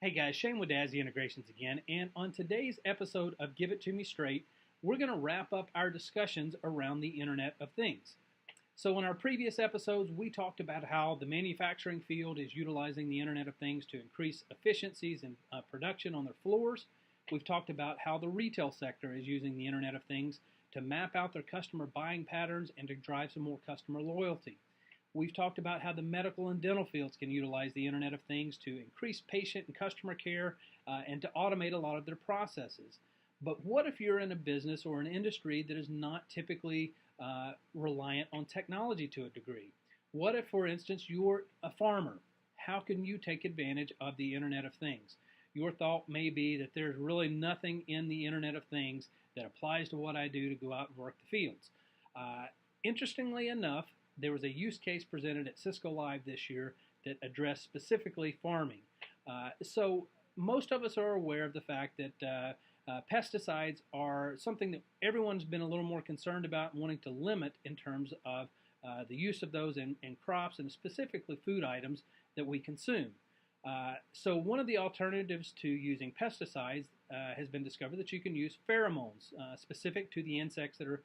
Hey guys, Shane with Dazzy Integrations again, and on today's episode of Give It To Me Straight, we're going to wrap up our discussions around the Internet of Things. So in our previous episodes, we talked about how the manufacturing field is utilizing the Internet of Things to increase efficiencies in production on their floors. We've talked about how the retail sector is using the Internet of Things to map out their customer buying patterns and to drive some more customer loyalty. We've talked about how the medical and dental fields can utilize the Internet of Things to increase patient and customer care and to automate a lot of their processes. But what if you're in a business or an industry that is not typically reliant on technology to a degree? What if, for instance, you're a farmer? How can you take advantage of the Internet of Things? Your thought may be that there's really nothing in the Internet of Things that applies to what I do to go out and work the fields. Interestingly enough, there was a use case presented at Cisco Live this year that addressed specifically farming. So most of us are aware of the fact that pesticides are something that everyone's been a little more concerned about and wanting to limit in terms of the use of those in crops and specifically food items that we consume. So one of the alternatives to using pesticides has been discovered that you can use pheromones specific to the insects that are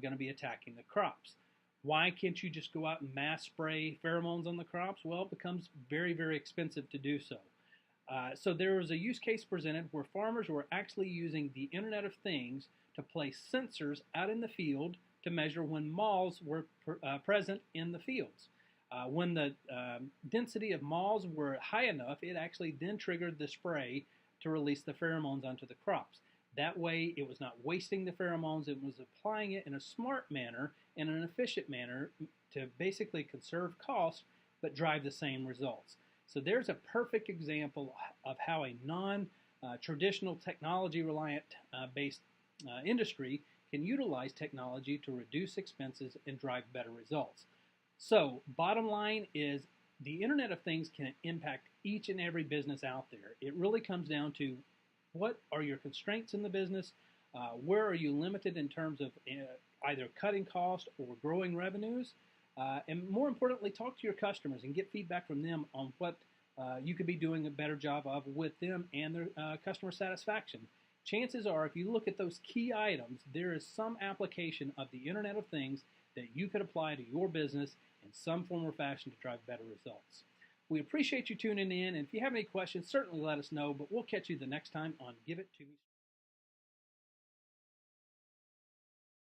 going to be attacking the crops. Why can't you just go out and mass spray pheromones on the crops? Well, it becomes very, very expensive to do so. So there was a use case presented where farmers were actually using the Internet of Things to place sensors out in the field to measure when moths were present in the fields. When the density of moths were high enough, it actually then triggered the spray to release the pheromones onto the crops. That way, it was not wasting the pheromones, it was applying it in a smart manner, in an efficient manner, to basically conserve costs, but drive the same results. So there's a perfect example of how a non-traditional technology-reliant based industry can utilize technology to reduce expenses and drive better results. So bottom line is the Internet of Things can impact each and every business out there. It really comes down to what are your constraints in the business? Where are you limited in terms of either cutting costs or growing revenues? And more importantly, talk to your customers and get feedback from them on what you could be doing a better job of with them and their customer satisfaction. Chances are, if you look at those key items, there is some application of the Internet of Things that you could apply to your business in some form or fashion to drive better results. We appreciate you tuning in, and if you have any questions, certainly let us know, but we'll catch you the next time on Give It To Me.